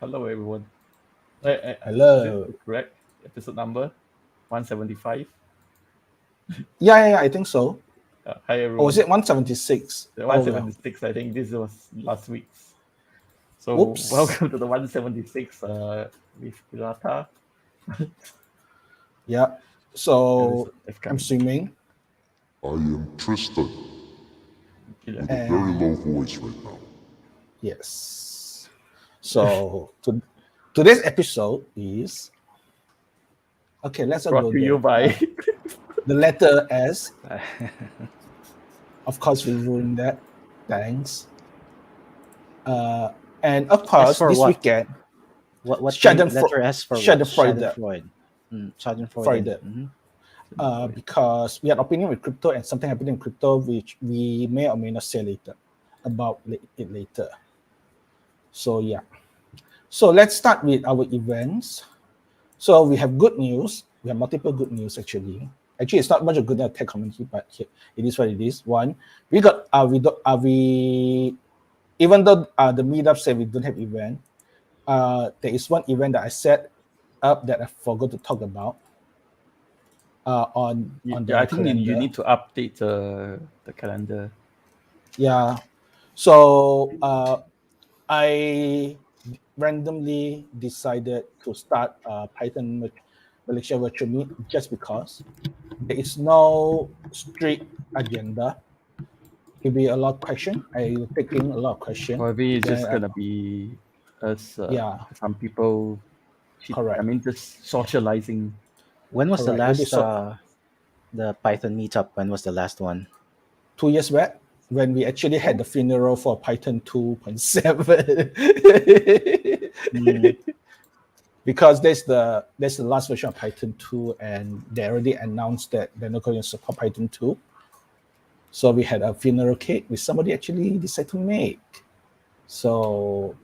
hello everyone. Hello. Is this correct? Episode number 175. Yeah, I think so. Hi Or was everyone. it 176? The Oh, well. 176. I think this was last week's. So Whoops. welcome to the 176 with Pilata. Yeah. So I'm DevKami. swimming. I am Tristan with a very And low voice right now. yes. So today's episode is let's Brought go to you there. by The letter S. Of course, we ruined that. Thanks. And of course, for this what? weekend, What Schadenfreude. letter S for what? Schadenfreude. Schadenfreude. Mm-hmm. Because we had opinion with crypto and something happened in crypto which we may or may not say it later. So yeah. So let's start with our events. So we have good news. We have multiple good news actually. Actually, it's not much of good in the tech community, but it is what it is. One, we got even though the meetup said we don't have event, there is one event that I set up that I forgot to talk about. On the I think calendar. you need to update the calendar. Yeah. So I randomly decided to start Python Malaysia Virtual Meet just because there is no strict agenda. It'll be a lot of questions. I will take in a lot of questions. Probably it's just gonna be us. Some people. Correct. I mean, just socializing. When was Correct. the last the Python meetup? When was the last one? 2 years back, when we actually had the funeral for Python 2.7. Because there's the last version of Python 2, and they already announced that they're not going to support Python 2. So we had a funeral cake which somebody actually decided to make. So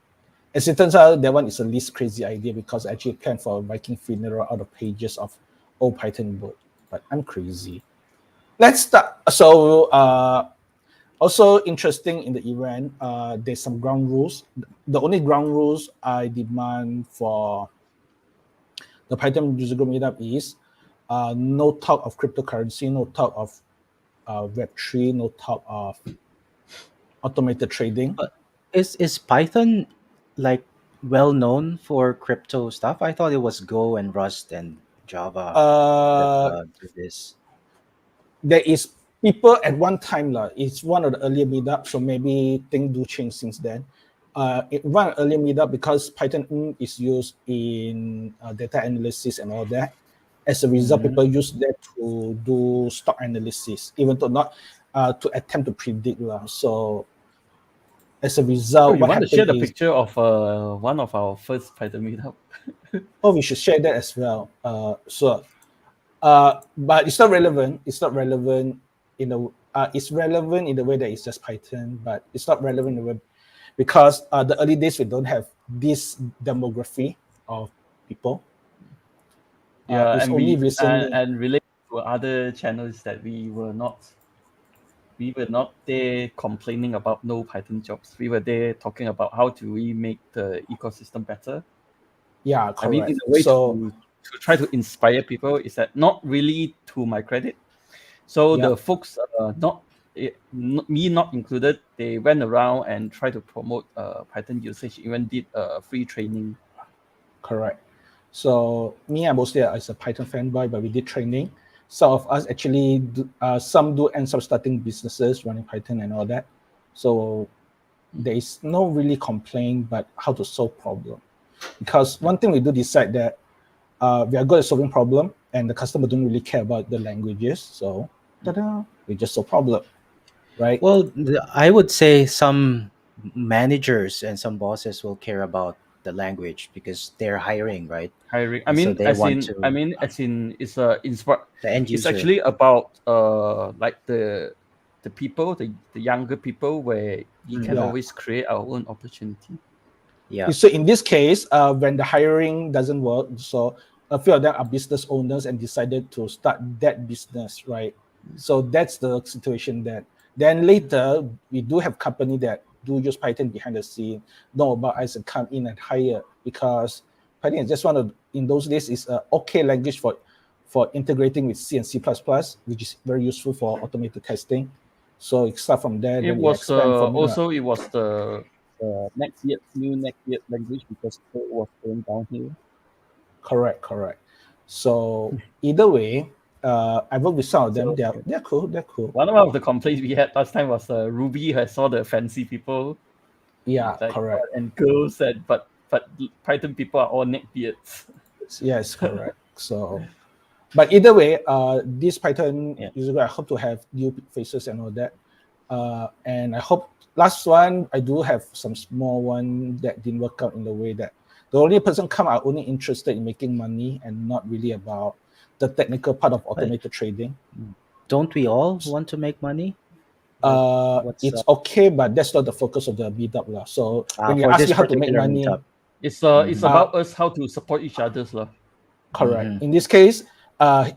as it turns out, that one is the least crazy idea because I actually planned for a Viking funeral out of pages of old Python book. But I'm crazy. Let's start. So also interesting in the event, there's some ground rules. The only ground rules I demand for the Python user group meetup is no talk of cryptocurrency, no talk of Web3, no talk of automated trading. But is Python like well known for crypto stuff? I thought it was Go and Rust and Java that do this. There is people at one time, it's one of the earlier meetups, so maybe things do change since then. One earlier meetup because Python is used in data analysis and all that. As a result, people use that to do stock analysis, even though not to attempt to predict. So as a result, You want to share the picture of one of our first Python meetup? Oh, we should share that as well. Sure. But it's not relevant. It's not relevant it's relevant in the way that it's just Python, but it's not relevant in the way because the early days we don't have this demography of people. Yeah, it's and only recently and related to other channels that we were not there complaining about no Python jobs. We were there talking about how do we make the ecosystem better. Yeah, correct. I mean, in a way to try to inspire people is that not really to my credit. So the folks, me not included, they went around and tried to promote Python usage, even did free training. Correct. So me, I mostly as a Python fanboy, but we did training. Some of us actually, some do end up starting businesses running Python and all that. So there is no really complaint, but how to solve problem. Because one thing we do decide that we are good at solving problem, and the customer don't really care about the languages. So, we just solve problem, right? Well, I would say some managers and some bosses will care about the language because they're hiring, right? Hiring. And so they as want in, it's the end It's user. actually about like the people, the younger people, where we can always create our own opportunity. Yeah. So in this case, when the hiring doesn't work, so a few of them are business owners and decided to start that business, right? So that's the situation. Then later we do have company that do use Python behind the scene, know about us and come in and hire because Python is just one of, in those days, is a okay language for integrating with C and C++, which is very useful for automated testing. So it start from there. It Then was expand from also it was the new next year language because it was going downhill. Correct. So either way, I work with some of them. So, They're cool. one of the complaints we had last time was Ruby has all the fancy people. Yeah, Like, correct. and girls, and but Python people are all neckbeards. Yes, correct. So, but either way, this Python user group, I hope to have new faces and all that. And I hope last one, I do have some small one that didn't work out in the way that the only person come are only interested in making money and not really about the technical part of automated trading. Don't we all want to make money? It's okay, but that's not the focus of the meetup lah. So when you for ask this me how to make particular money, meetup. It's about us how to support each other's lah. correct. In this case, I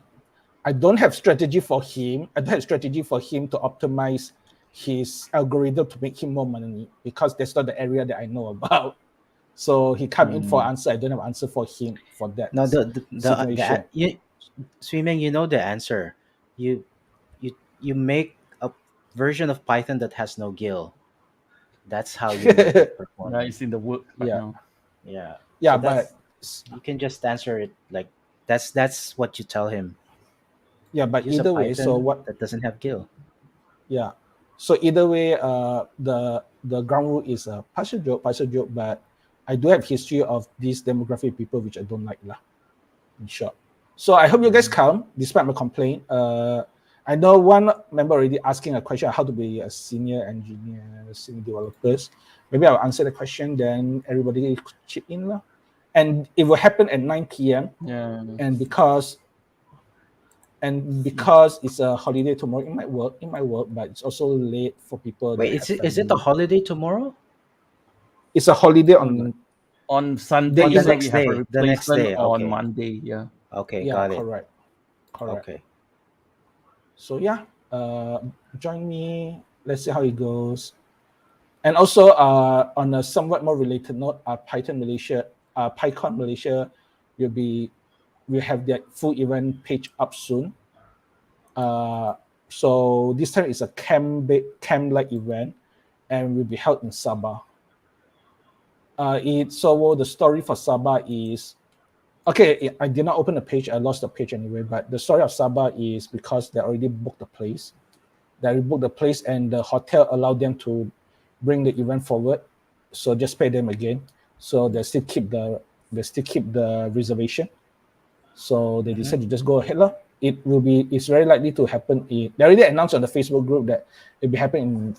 don't have strategy for him. I don't have strategy for him to optimize his algorithm to make him more money because that's not the area that I know about. So he come in for answer. I don't have answer for him for that. No, situation. Swimming, you know the answer. You make a version of Python that has no GIL. That's how you make it perform. Yeah, it's in the work right now. Yeah. Yeah, So but you can just answer it like that's what you tell him. yeah, but Use a either way, Python so what? that doesn't have GIL. Yeah. So either way, the ground rule is a partial joke, but I do have history of these demographic people which I don't like lah. In short. So I hope you guys come, despite my complaint. I know one member already asking a question how to be a senior engineer, senior developers. Maybe I'll answer the question, then everybody chip in lah. And it will happen at 9 p.m. Yeah. And because it's a holiday tomorrow, it might work, but it's also late for people. Wait, is it a holiday tomorrow? It's a holiday on Sunday. the So next we have a day. The next replacement day, on okay. Monday. Yeah. Okay, yeah, got it. correct. Okay. So yeah, join me. Let's see how it goes. And also, on a somewhat more related note, PyCon Malaysia will have their full event page up soon. So this time it's a camp-like event, and will be held in Sabah. The story for Sabah is, okay, I did not open the page. I lost the page anyway. But the story of Sabah is because they already booked the place. And the hotel allowed them to bring the event forward. So just pay them again. So they still keep the reservation. So they decided to just go ahead lah. It's very likely to happen. They already announced on the Facebook group that it'll be happening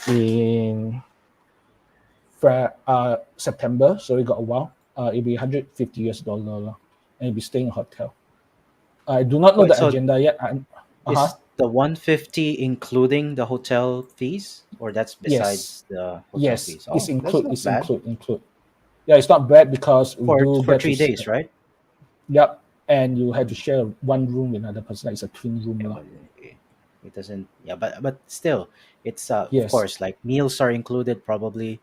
in September. So we got a while. It'll be $150 and you'll be staying in a hotel. I do not know the agenda yet. Is the 150 including the hotel fees, or that's besides the hotel fees? It's include. Yeah, it's not bad because for 3 days, right? Yep, and you have to share one room with another person. It's a twin room. Okay. It doesn't. Yeah, but still, it's of Yes. course, like meals are included probably.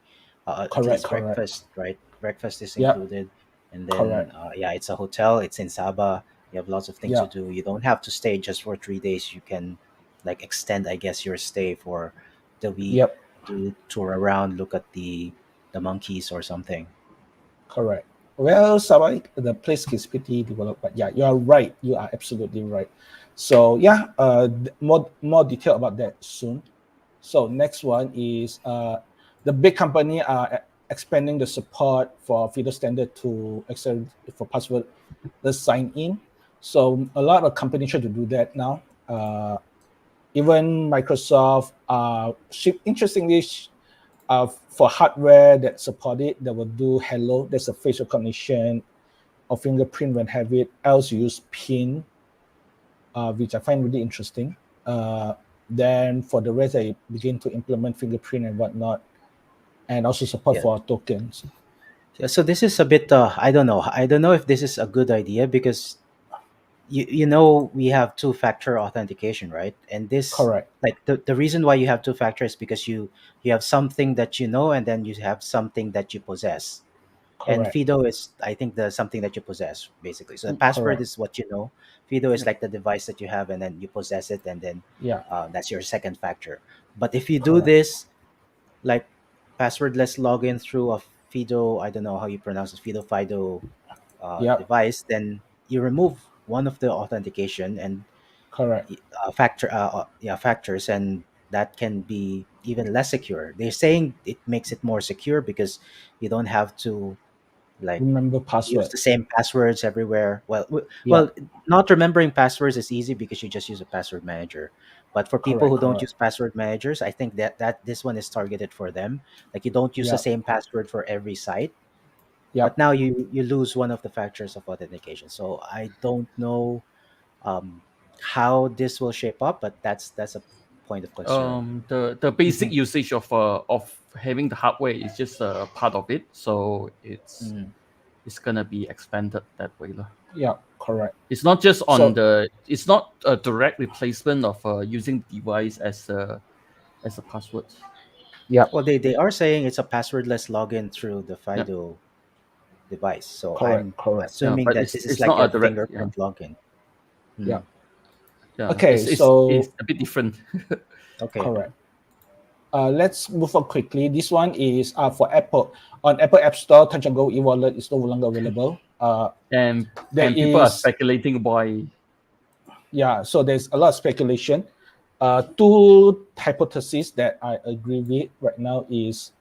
At least Correct. breakfast, right? Breakfast is Yep. included, and then it's a hotel. It's in Sabah. You have lots of things to do. You don't have to stay just for 3 days. You can like extend, I guess, your stay for the week. Yep. To tour around, look at the monkeys or something. Correct. Well, Sabah, the place is pretty developed, but yeah, you are right. You are absolutely right. So yeah, more detail about that soon. So next one is the big company are expanding the support for Fedora standard to accelerate for password the sign in. So a lot of companies try to do that now. Even Microsoft, interestingly, for hardware that support it, that will do Hello. There's a face recognition or fingerprint when have it. Else you use PIN, which I find really interesting. Then for the rest, I begin to implement fingerprint and whatnot, and also support for tokens. So this is a bit. I don't know. I don't know if this is a good idea because you know we have two-factor authentication, right? And this Correct. Like the reason why you have two-factor is because you have something that you know and then you have something that you possess. And Correct. FIDO is, I think, the something that you possess basically. So the password Correct. is what you know. FIDO is like the device that you have, and then you possess it, and then Yeah. that's your second factor. But if you do Correct. this like passwordless login through a FIDO, I don't know how you pronounce it, FIDO Yeah. device, then you remove one of the authentication and Correct. factors, and that can be even less secure. They're saying it makes it more secure because you don't have to like Remember use password. the same passwords everywhere. Yeah. Not remembering passwords is easy because you just use a password manager. But for people Correct. who don't Correct. use password managers, I think that this one is targeted for them. Like you don't use the Yeah. same password for every site, Yeah. but now you lose one of the factors of authentication. So I don't know um, how this will shape up, but that's a point of concern. The basic usage of having the hardware is just a part of it, so Mm. it's gonna be expanded that way lah. Yeah. Correct. It's not just on So the. It's not a direct replacement of using the device as a password. yeah. Well, they are saying it's a passwordless login through the Yeah, FIDO device. So Correct. I'm Correct. yeah, assuming but that this is it's like not your a direct. Yeah, fingerprint login. Yeah. Hmm. yeah. Okay. It's So a bit different. Okay. correct. Let's move on quickly. This one is for Apple. On Apple App Store, Touch and Go e-wallet is no longer available. and There people are is, speculating why. yeah, so there's a lot of speculation. Two hypotheses that I agree with right now is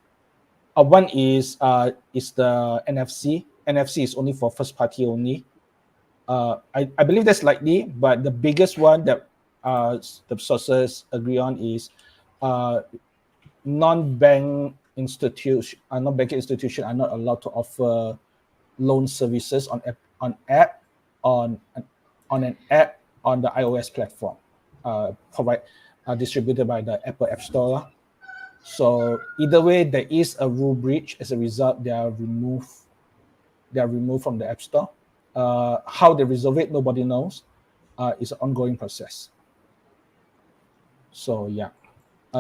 one is the NFC. NFC is only for first party only. I believe that's likely, but the biggest one that the sources agree on is uh, non-bank institution, non-banking institution are not allowed to offer loan services on on an app on the iOS platform, distributed by the Apple App Store. So either way, there is a rule breach. As a result, they are removed. They are removed from the App Store. How they resolve it, nobody knows. It's an ongoing process. So yeah,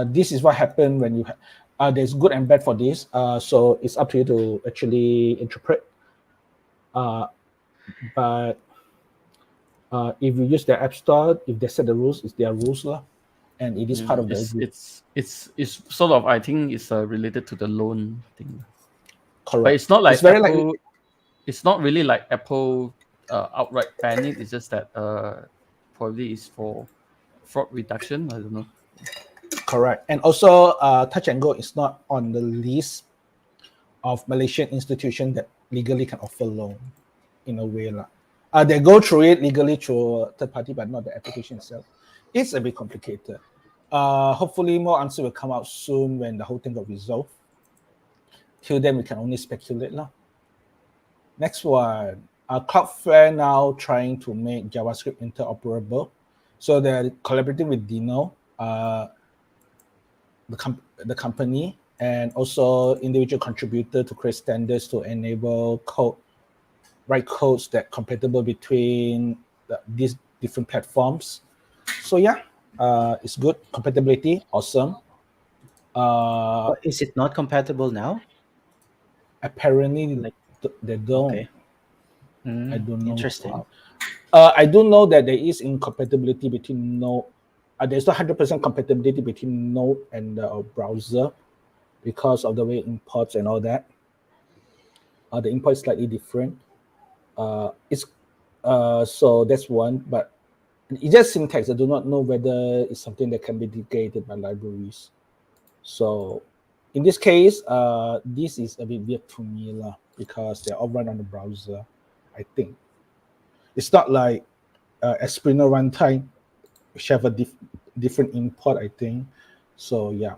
this is what happened when you. There's good and bad for this. So it's up to you to actually interpret. But if you use their App Store, if they set the rules, it's their rules lah, and it is part of the agreement. It's sort of, I think it's related to the loan thing. Correct. But it's not like it's very Apple. likely. It's not really like Apple outright ban it. It's just that probably is for fraud reduction. I don't know. Correct. And also, Touch and Go is not on the list of Malaysian institutions that legally can offer loan, in a way lah. They go through it legally through a third party, but not the application itself. It's a bit complicated. Hopefully, more answer will come out soon when the whole thing got resolved. Till then, we can only speculate lah. Next one, Cloudflare now trying to make JavaScript interoperable. So they're collaborating with Dino, the company, and also individual contributor to create standards to enable write codes that compatible between these different platforms. So yeah, it's good. Compatibility, awesome. But is it not compatible now? Apparently, Like, they don't. okay. I don't know. Interesting. I do know that there is incompatibility between Node. There's not 100% compatibility between Node and the browser because of the way imports and all that. The import is slightly different. So that's one, but it's just syntax. I do not know whether it's something that can be delegated by libraries. So in this case, this is a bit weird to me lah, because they're all run on the browser, I think. It's not like Espino runtime, which have a different import, I think. So yeah.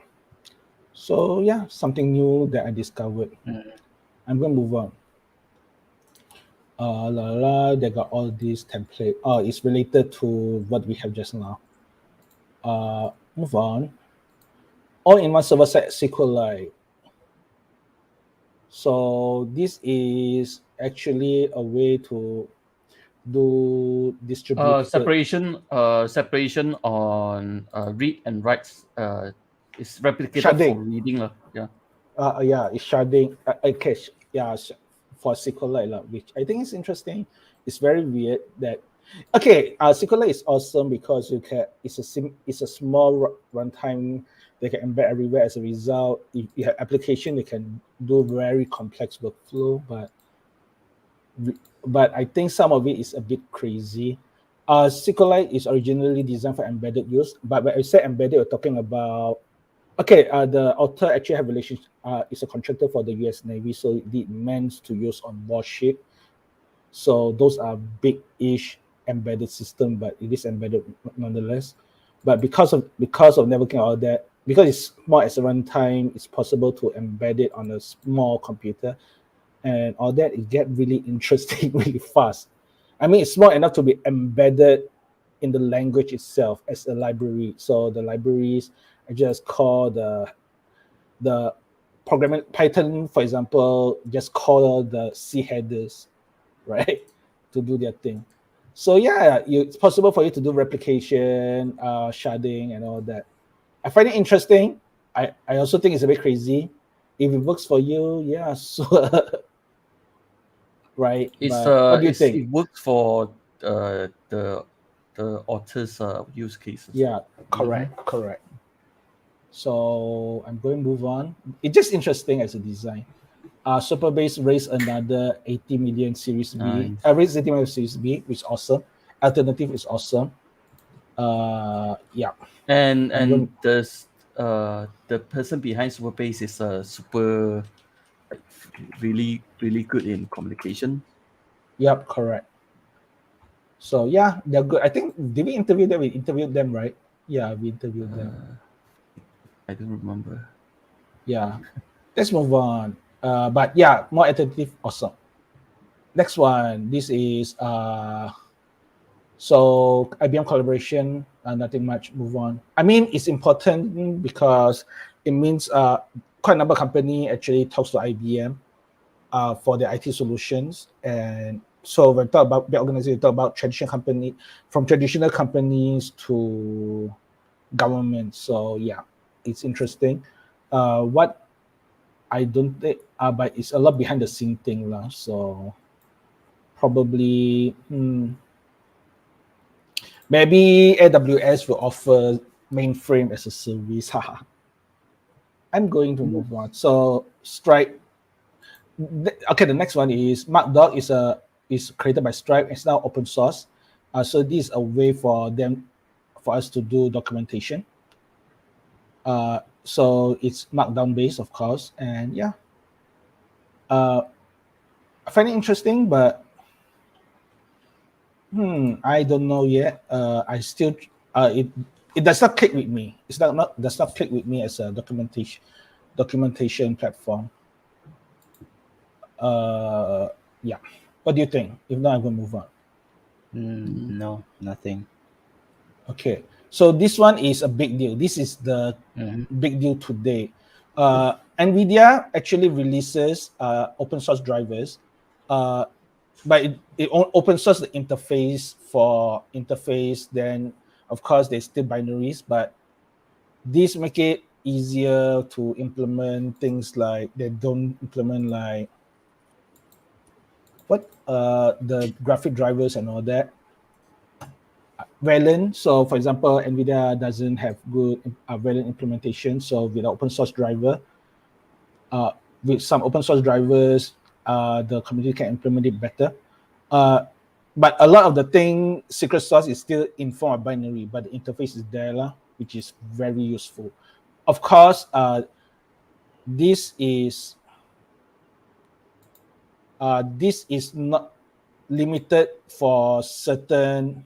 Something new that I discovered. I'm going to move on. They got all these template. It's related to what we have just now. Move on. All-in-one server-side SQLite. So this is actually a way to do distributed separation on read and writes. Is replicated Sharding. for reading. Yeah. It's sharding. Okay. Yeah. for SQLite, which I think is interesting. It's very weird that SQLite is awesome because it's a small runtime they can embed everywhere. As a result, if you have application, they can do very complex workflow, but I think some of it is a bit crazy. SQLite is originally designed for embedded use, but when I say embedded, we're talking about the author actually have relationship. Is a contractor for the U.S. Navy, so it meant to use on warship. So those are big-ish embedded system, but it is embedded nonetheless. But because of networking all that, because it's more as a runtime, it's possible to embed it on a small computer, and all that. It get really interesting really fast. I mean, it's small enough to be embedded in the language itself as a library. So the libraries I just call the programming Python, for example, just call the C headers, right, to do their thing. So yeah, it's possible for you to do replication, sharding, and all that. I find it interesting. I also think it's a bit crazy. If it works for you, yeah, so right. What do you think? It works for the author's use cases. Yeah, correct. So I'm going to move on. It's just interesting as a design. Superbase raised another 80 million Series B. Nice. Raised 80 million Series B, which is awesome. Alternative is awesome. Yeah. And the person behind Superbase is super really good in communication. Yep, correct. So yeah, they're good. I think did we interview them? We interviewed them, right? Yeah, we interviewed them. I don't remember. Yeah. Let's move on. But yeah, more attentive, awesome. Next one. This is so IBM Collaboration. Nothing much. Move on. I mean, it's important because it means quite a number of company actually talks to IBM for their IT solutions. And so when we talk about the organization, we talk about from traditional companies to government. So yeah, it's interesting. What I don't think, but it's a lot behind the scene thing lah. So probably maybe AWS will offer mainframe as a service. I'm going to move on. So Stripe. Okay, the next one is Markdog is created by Stripe. It's now open source. So this is a way for us to do documentation. So it's Markdown based, of course, and yeah. I find it interesting, but I don't know yet. I still it does not click with me. Does not click with me as a documentation platform. Yeah. What do you think? If not, I'm gonna move on. No, nothing. Okay. So this one is a big deal. This is the big deal today. NVIDIA actually releases open source drivers, but it open source the interface for interface. Then of course there's still binaries, but these make it easier to implement things like they don't implement like the graphic drivers and all that. Valen. So, for example, NVIDIA doesn't have good Valen implementation. So, with open source driver, with some open source drivers, the community can implement it better. But a lot of the thing, secret sauce is still in form of binary, but the interface is there, which is very useful. Of course, this is not limited for certain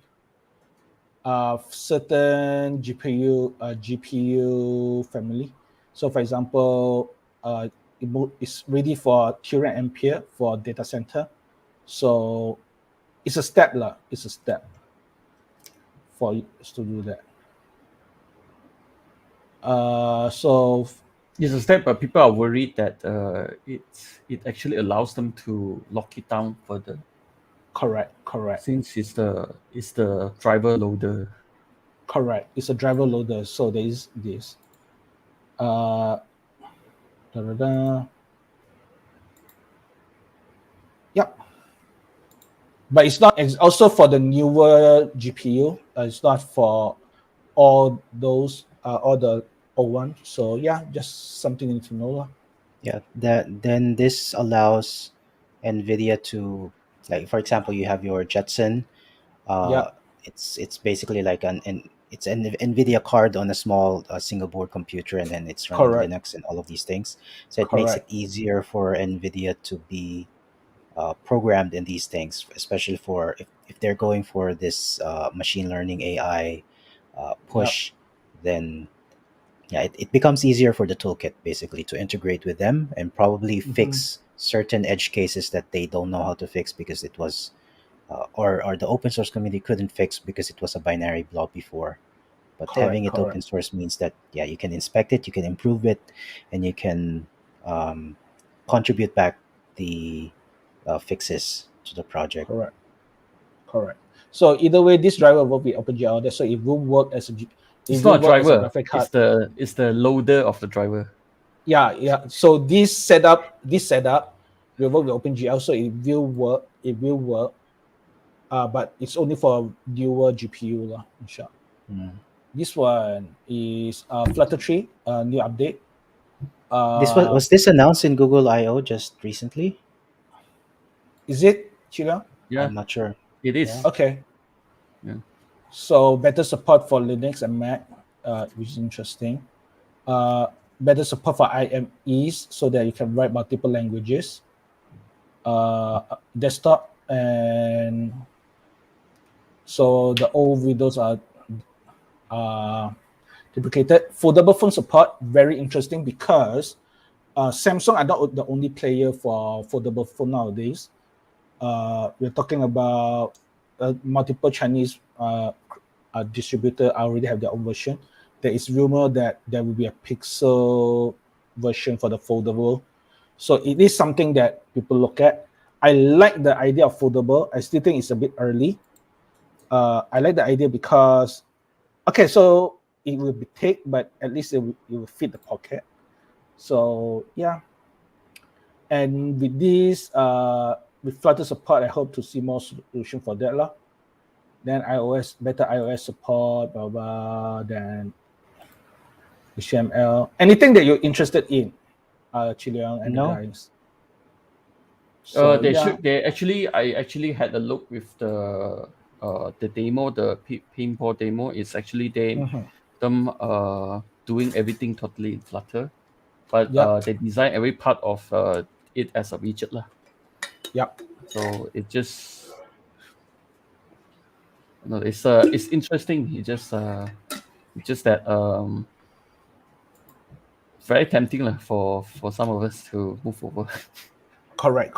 GPU family. So, for example, it's ready for Turing Ampere for data center. So, it's a step lah. It's a step for us to do that. So it's a step, but people are worried that it actually allows them to lock it down further. Correct. Since it's the driver loader. Correct. It's a driver loader. So there is this. But it's not. It's also for the newer GPU. It's not for all those all the old ones. So yeah, just something you need to know lah. Yeah, that then this allows NVIDIA to, like, for example, you have your Jetson. Yeah, Uh, it's basically like it's an NVIDIA card on a small single board computer, and then it's running correct, Linux and all of these things. So it makes it correct. easier for NVIDIA to be programmed in these things, especially for if they're going for this machine learning AI Yeah, push, then yeah, it becomes easier for the toolkit basically to integrate with them and probably mm-hmm. fix certain edge cases that they don't know how to fix because it was or the open source community couldn't fix because it was a binary blob before. But Correct, having it correct, open source means that yeah, you can inspect it, you can improve it, and you can um, contribute back the fixes to the project. correct, correct. So either way, this driver will be OpenGL. So it will work as it It's will not a work as a driver. graphic card. It's the loader of the driver. Yeah, yeah. So this setup will work with OpenGL. So it will work. It will work. But it's only for newer GPU lah, in short. Mm. This one is Flutter 3, new update. This was this announced in Google I/O just recently? Is it, Chilang? Yeah, I'm not sure. it is. Okay. Yeah. So better support for Linux and Mac, which is interesting. Better support for IMEs so that you can write multiple languages. Desktop, and so the old Windows are deprecated. Foldable phone support, very interesting because Samsung are not the only player for foldable phone nowadays. We're talking about multiple Chinese distributor already have their own version. There is rumor that there will be a Pixel version for the foldable. So it is something that people look at. I like the idea of foldable. I still think it's a bit early. I like the idea because, okay, so it will be thick, but at least it will fit the pocket. So yeah. And with this, with Flutter support, I hope to see more solution for that lah. Then better iOS support, blah blah. Then HTML. Anything that you're interested in, Chiliang and No. the guys. So yeah. I actually had a look with the demo, the paintball demo. It's actually them doing everything totally in Flutter, but they design every part of it as a widget lah. Yep. So it just it's interesting. It's just that very tempting lah for some of us to move over. Correct.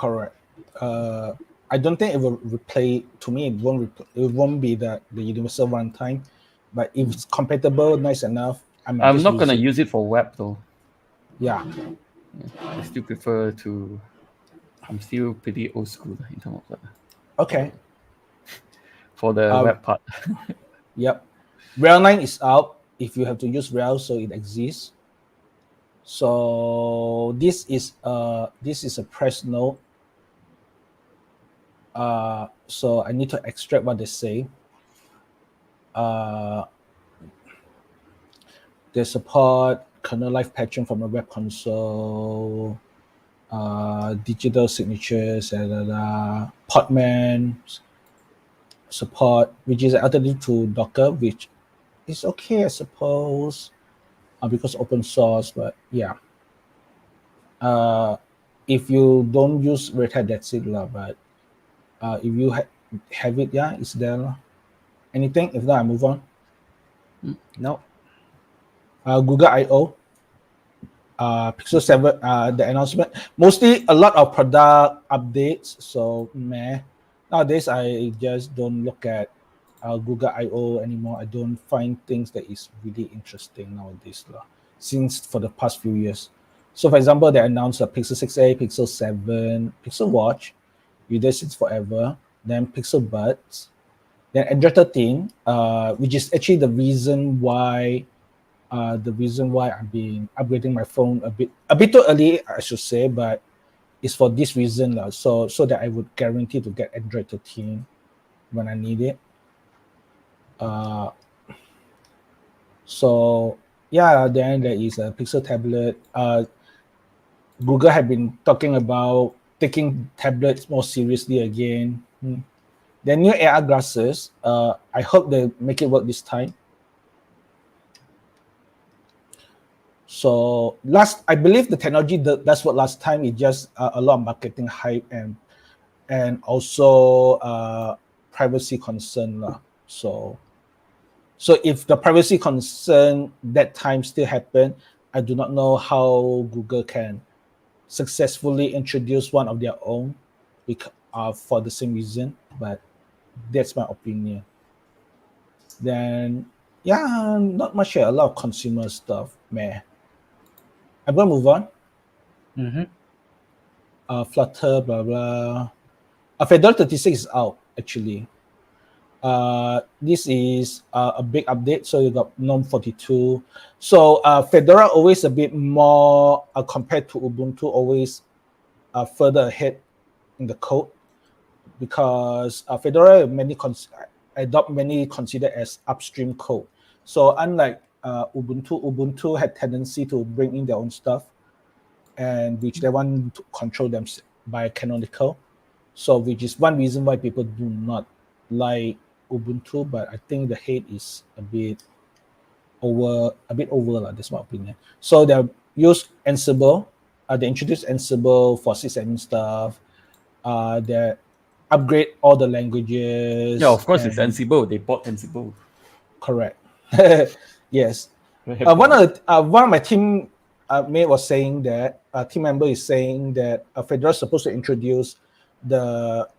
I don't think it will replay. To me, it won't be the universal runtime. But if it's compatible, nice enough. I'm not gonna use it for web though. Yeah. I still prefer to. I'm still pretty old school in terms of that. Okay. For the web part. Yep. Rail 9 is out. If you have to use Rail, so it exists. So this is a press note. So I need to extract what they say. They support kernel live patching from a web console, digital signatures, Podman support, which is an alternative to Docker, which is okay, I suppose, because open source. But yeah, if you don't use Red Hat, that's it lah. But if you have it, yeah, it's there lah. Anything? If not, I move on. No. Google I/O, Pixel 7, the announcement. Mostly a lot of product updates. So meh. Nowadays, I just don't look at Google I/O anymore. I don't find things that is really interesting nowadays lah. Since for the past few years. So for example, they announced a Pixel 6a, Pixel 7, Pixel Watch, with this since forever. Then Pixel Buds. Then Android 13, which is actually the reason why I've been upgrading my phone a bit too early, I should say, but is for this reason, so that I would guarantee to get Android 13 when I need it. So yeah, then there is a Pixel tablet. Google have been talking about taking tablets more seriously again. The new AR glasses, I hope they make it work this time. So I believe the technology does work last time. It just a lot of marketing hype and also privacy concern. So if the privacy concern that time still happen, I do not know how Google can successfully introduce one of their own for the same reason, but that's my opinion. Then yeah, not much here. A lot of consumer stuff, man. I'm gonna move on. Flutter, blah blah. Fedora 36 is out actually. This is a big update. So you got GNOME 42. So Fedora always a bit more compared to Ubuntu, always further ahead in the code, because Fedora many consider as upstream code. So unlike Ubuntu had tendency to bring in their own stuff, and which they want to control them by canonical. So which is one reason why people do not like Ubuntu, but I think the hate is a bit over. That's my opinion. So they use Ansible. They introduced Ansible for sysadmin stuff. They upgrade all the languages. Yeah, of course, it's Ansible. They bought Ansible. Correct. Yes. One of my team mate was saying that team member is saying that Fedora is supposed to introduce the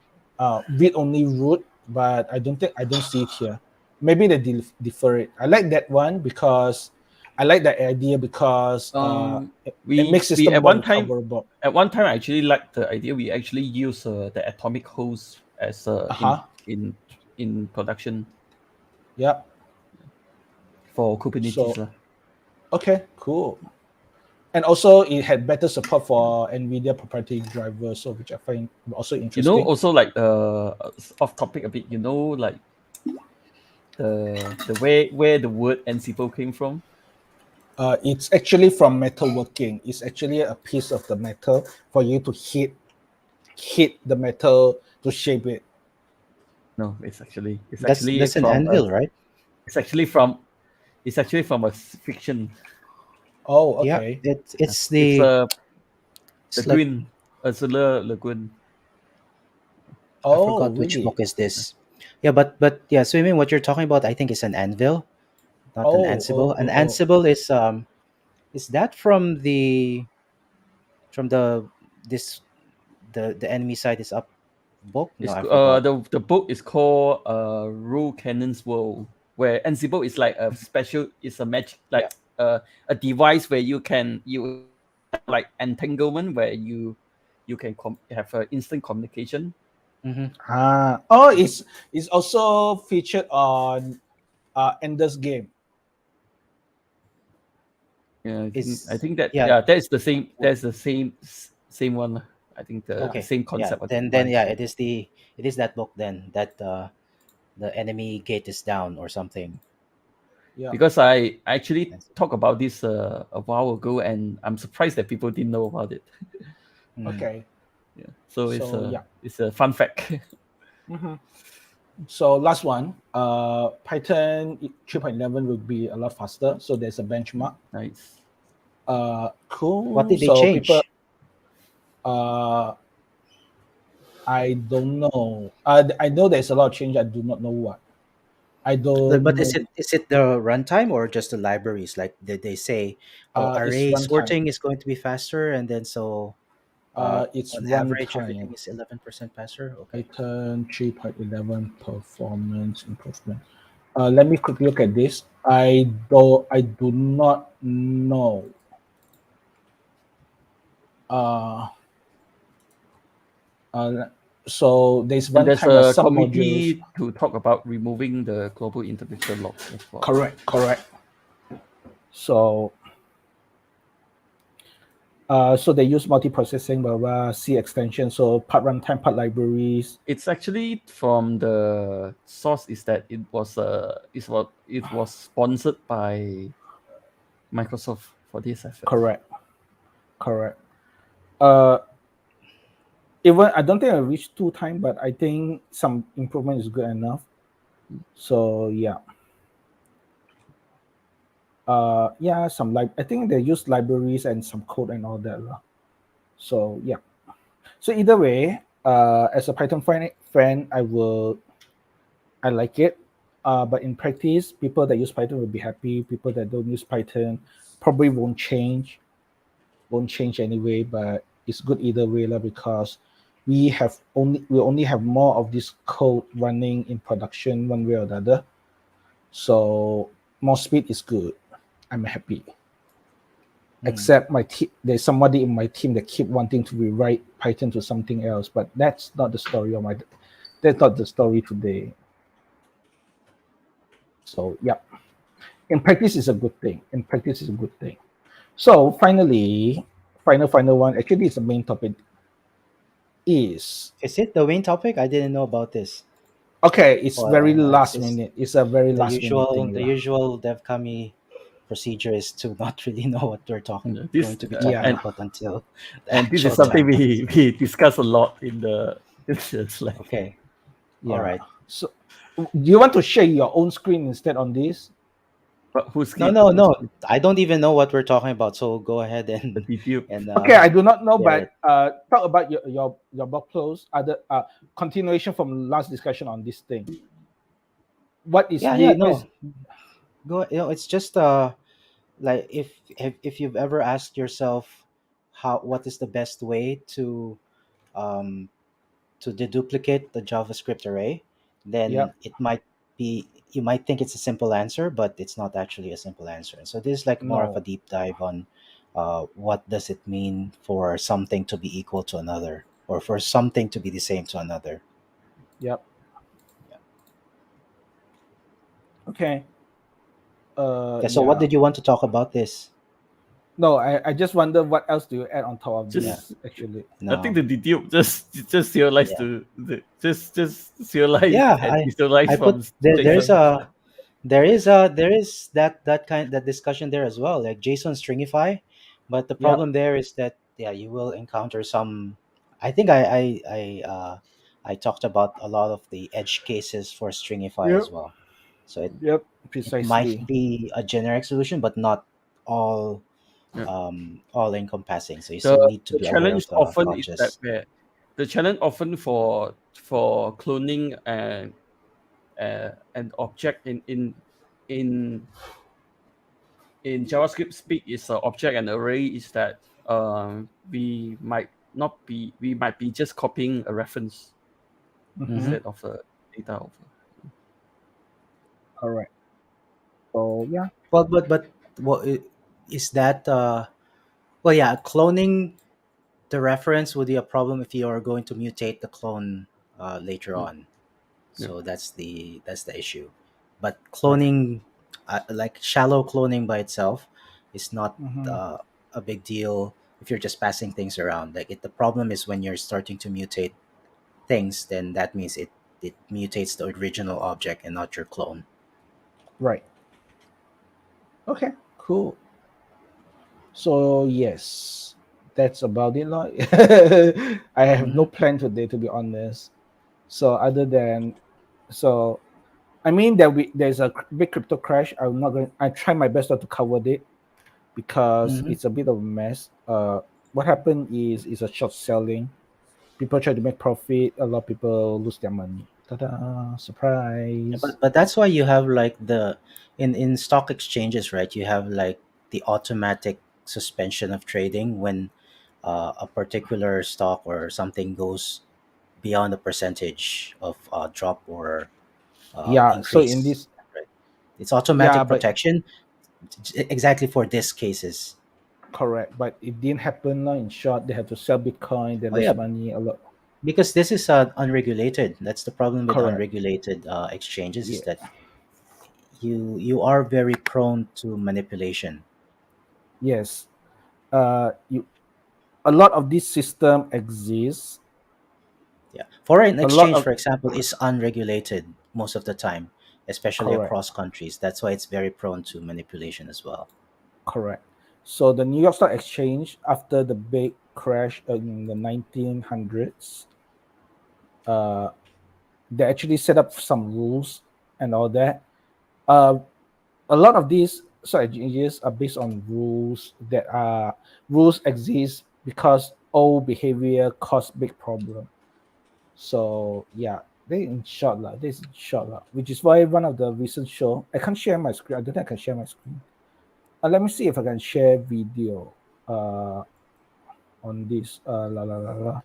read-only root, but I don't see it here. Maybe they defer it. I like that one because I like that idea because it makes system more recoverable. At one time, I actually liked the idea. We actually use the atomic host as in production. Yeah. For Kubernetes. Okay, cool. And also, it had better support for NVIDIA proprietary drivers, so which I find also interesting. Also like off topic a bit. Like the where the word Ansible came from. It's actually from metalworking. It's actually a piece of the metal for you to hit the metal to shape it. No, it's actually that's an anvil, right? It's actually from a fiction. Oh, okay. Yeah, it's the Lagoon, Ursula Lagoon. Oh, I forgot really? which book is this. Yeah, but yeah. So I mean, what you're talking about, I think, is an anvil, not an Ansible. An Ansible is that from the enemy side is up book? No, I forgot. The book is called Rule Cannon's World, where Ansible is like a special. It's a magic a device where you have like entanglement where you can have instant communication. It's also featured on Ender's Game. Yeah, I think that that's the same. That's the same one. I think the same concept. Yeah. Then it is that book then that the enemy gate is down or something. Yeah. Because I actually talked about this a while ago, and I'm surprised that people didn't know about it. Okay. Yeah. So it's a fun fact. So last one, Python 3.11 will be a lot faster. So there's a benchmark. Nice. Cool. What did they change? People, I don't know. I know there's a lot of change. I do not know what. I don't. But is it the runtime or just the libraries? Like did they say array sorting is going to be faster, and then so it's on runtime. average everything is 11% faster? Okay. Python 3.11 performance improvement. Let me quickly look at this. I do not know. So there's a committee to talk about removing the global interpreter lock as well. Correct. So So they use multiprocessing, blah, blah, C extension, so part runtime, part libraries. It's actually from the source is that it was sponsored by Microsoft for this effort. Correct. Even I don't think I reached 2 times, but I think some improvement is good enough. So yeah. I think they use libraries and some code and all that. So yeah. So either way, as a Python fan, I like it. But in practice, people that use Python will be happy. People that don't use Python probably won't change anyway. But it's good either way, because we only have more of this code running in production one way or the other. So more speed is good. I'm happy. Except there's somebody in my team that keep wanting to rewrite Python to something else, but that's not the story today. So yeah, in practice is a good thing. So finally, final one. Actually, it's the main topic. Is it the main topic? I didn't know about this. Okay, it's very it's last just minute. It's a very the last minute thing. The usual DevKami procedure is to not really know what we're going to be talking about until. And this is something we discuss a lot in the Slack. Okay. Yeah. All right. So, do you want to share your own screen instead on this? But who's No. I don't even know what we're talking about. So go ahead and. Okay, I do not know, but talk about your blog post. Other continuation from last discussion on this thing. What is no. Go. It's just like if you've ever asked yourself what is the best way to deduplicate the JavaScript array, then it might be, you might think it's a simple answer, but it's not actually a simple answer. So this is like more of a deep dive on what does it mean for something to be equal to another, or for something to be the same to another. Yep. Okay. So what did you want to talk about this? No, I just wonder what else do you add on top of this, actually. I think the detail just serialize just serialize. I put there is that discussion there as well, like JSON stringify, but the problem there is that you will encounter some. I think I talked about a lot of the edge cases for stringify as well. So it might be a generic solution, but not all encompassing. So you still need to be aware of the often is that the challenge often for cloning an object in JavaScript speak is an object and array is that we might be just copying a reference instead of a data. All right. So yeah. But what is that? Cloning the reference would be a problem if you are going to mutate the clone later on. So that's the issue. But cloning, like shallow cloning by itself, is not a big deal if you're just passing things around. Like the problem is when you're starting to mutate things, then that means it mutates the original object and not your clone. Right. Okay, cool. So yes, that's about it. I have no plan today, to be honest. So other than, I mean there's a big crypto crash. I try my best not to cover it because it's a bit of a mess. What happened is a short selling. People try to make profit. A lot of people lose their money. Ta-da! Surprise. But that's why you have like in stock exchanges, right? You have like the automatic suspension of trading when a particular stock or something goes beyond a percentage of drop or increase. So in this, right? It's automatic protection exactly for these cases. Correct, but it didn't happen. In short, they have to sell Bitcoin. They lose money a lot. Because this is unregulated. That's the problem with unregulated exchanges, is that you are very prone to manipulation. Yes, a lot of this system exists. Yeah, foreign A lot exchange, of for example, is unregulated most of the time, especially correct, across countries. That's why it's very prone to manipulation as well. correct. So the New York Stock Exchange, after the big crash in the 1900s, they actually set up some rules and all that. A lot of these strategies are based on rules exist because old behavior cause big problem. So yeah, this in short lah, which is why one of the recent show I can't share my screen. I don't think I can share my screen. Let me see if I can share video on this. La, la, la, la.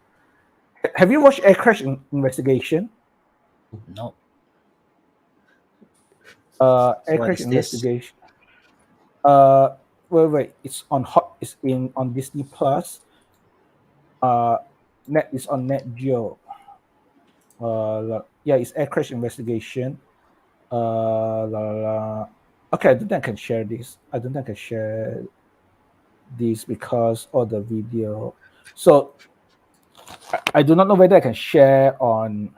Have you watched Air Crash Investigation? No. Air What Crash is this? Investigation. Wait. It's on Disney Plus. It's on Net Geo. Yeah, it's Air Crash Investigation. Okay, I don't think I can share this. I don't think I can share this because of the video. So I do not know whether I can share on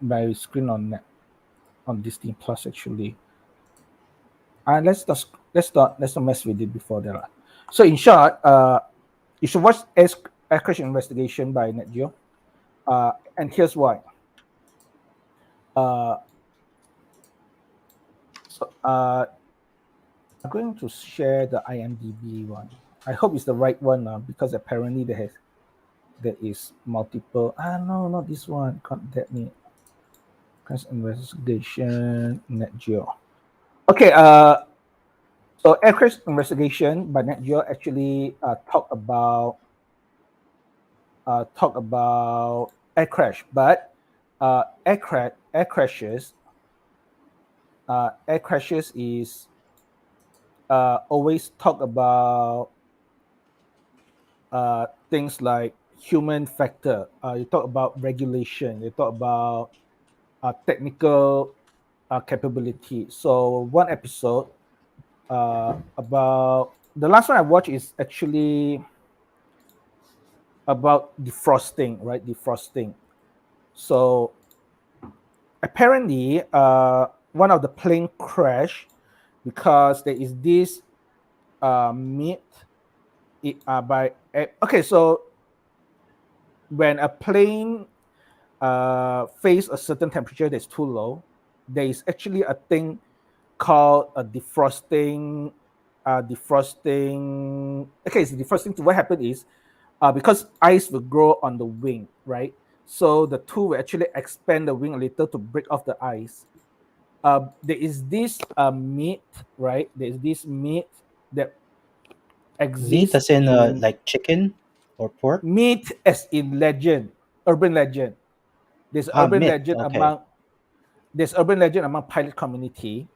my screen on Disney Plus actually. And let's not mess with it before that. So in short, you should watch Air Crash Investigation by Net Geo. And here's why. I'm going to share the IMDb one. I hope it's the right one because apparently there is multiple. No, not this one. Contact me. Crash Investigation, Net Geo. Okay. So Air Crash Investigation by Net Geo actually talk about air crash, but air crashes is always talk about things like human factor. You talk about regulation. You talk about technical capability. So one episode about the last one I watched is actually about defrosting, right? Defrosting. So apparently, one of the plane crash because there is this myth okay. So when a plane face a certain temperature that's too low, there is actually a thing called a defrosting. Okay, it's defrosting. What happened is because ice will grow on the wing, right? So the tool will actually expand the wing a little to break off the ice. There is this myth, right? There is this myth that Meat exists as in in like chicken or pork? myth as in legend, urban legend. There's urban Myth. legend Okay. among pilot community.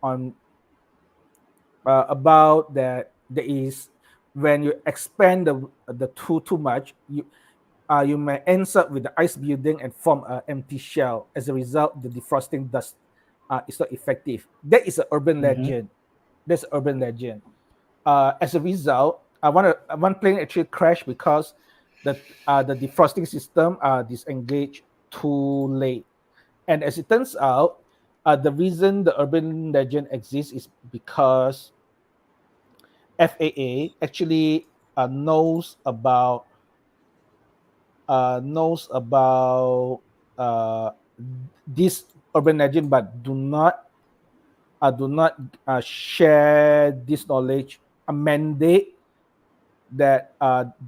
On about that there is when you expand the tool too much, you may end up with the ice building and form an empty shell. As a result, the defrosting is not effective. That is an urban Mm-hmm. legend. That's urban legend. As a result, one plane actually crashed because the defrosting system disengaged too late. And as it turns out, the reason the urban legend exists is because FAA actually knows about this urban legend, but do not share this knowledge. A mandate that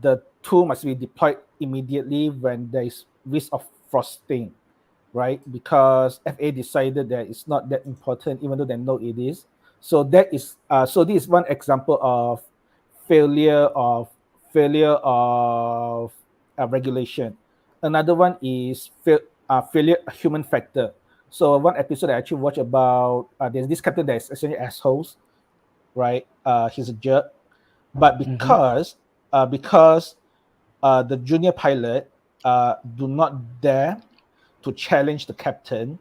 the tool must be deployed immediately when there is risk of frosting, right? Because FA decided that it's not that important, even though they know it is. So that is this is one example of failure of regulation. Another one is failure human factor. So one episode I actually watched about there's this captain that is essentially assholes, right? He's a jerk, but Mm-hmm. because the junior pilot do not dare to challenge the captain.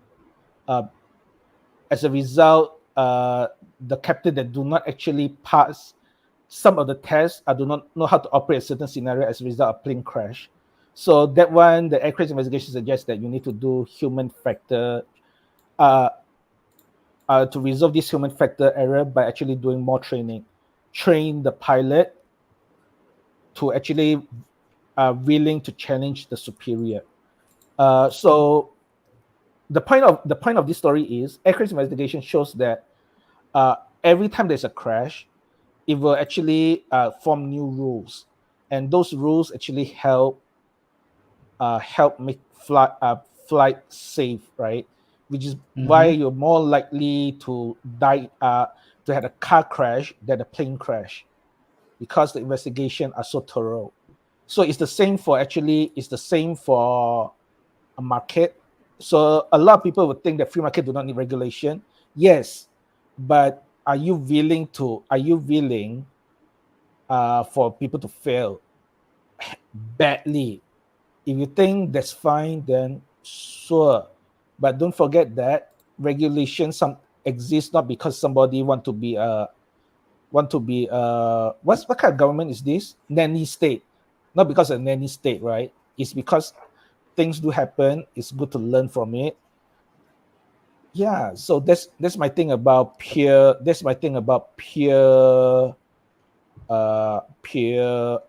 As a result, the captain that do not actually pass some of the tests do not know how to operate a certain scenario as a result of plane crash. So that one, the air crash investigation suggests that you need to do human factor to resolve this human factor error by actually doing more training. Train the pilot to actually willing to challenge the superior. So the point of this story is air crash investigation shows that every time there's a crash, it will actually form new rules, and those rules actually help make flight safe, right? Which is why you're more likely to die to have a car crash than a plane crash, because the investigation are so thorough. So it's the same for a market. So a lot of people would think that free market do not need regulation. Yes, but are you willing for people to fail badly? If you think that's fine, then sure. But don't forget that regulation exists not because somebody what kind of government is this? Nanny state. Not because of nanny state, right? It's because things do happen. It's good to learn from it. Yeah, so that's my thing about peer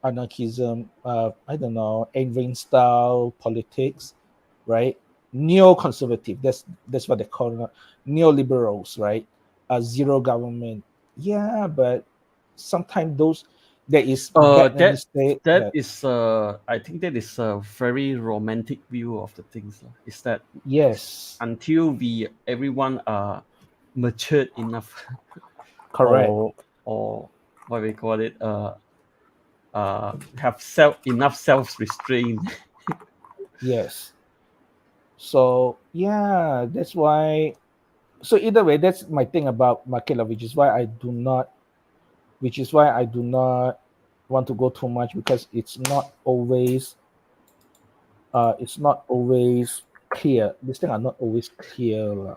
anarchism, I don't know, Ayn style politics, right? Neoconservative, that's what they call it. Neoliberals, right? Zero government. Yeah, but sometimes there is bad nanny state I think that is a very romantic view of the things. Is that yes, until everyone are matured enough, correct. or what we call it, have enough self restraint. Yes. So yeah, that's why. So either way, that's my thing about market law, which is why I do not want to go too much, because it's not always clear. These things are not always clear.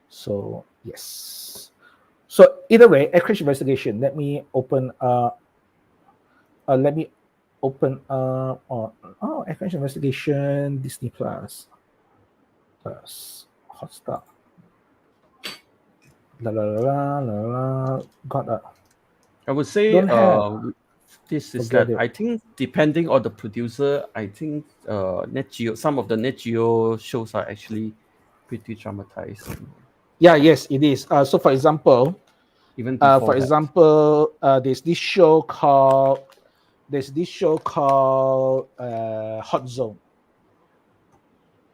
So yes. So either way, air crash investigation. Let me open air crash investigation Disney Plus Hotstar. Got I would say don't have. this is Forget that it. I think depending on the producer, I think some of the Net Geo shows are actually pretty dramatized. Yeah, yes, it is. So for example, Even before that. there's this show called Hot Zone.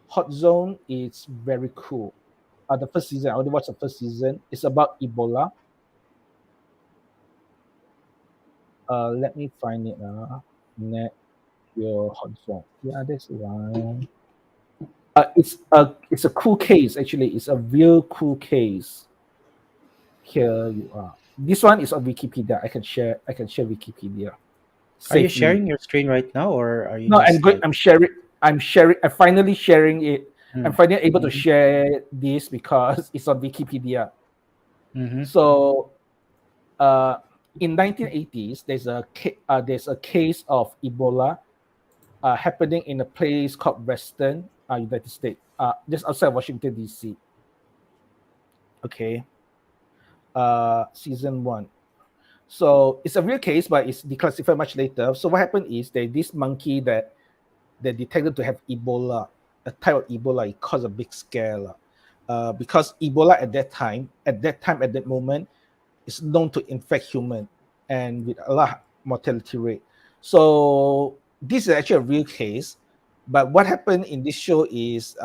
Hot Zone is very cool. The first season, I only watched the first season. It's about Ebola. Let me find it. Net Geo Hot Zone. Yeah, that's one. It's a cool case, actually. It's a real cool case. Here you are. This one is on Wikipedia. I can share Wikipedia. Are you Safely. sharing your screen right now, or are you? No, just I'm sharing. I'm finally sharing it. I'm finally able to Mhm. share this because it's on Wikipedia. Mhm. So, in 1980s, there's a case of Ebola happening in a place called Western United States, just outside Washington D.C. Okay. Season 1. So it's a real case, but it's declassified much later. So what happened is this monkey that they detected to have Ebola, a type of Ebola. It caused a big scare, because Ebola at that moment, is known to infect human and with a lot of mortality rate. So this is actually a real case. But what happened in this show is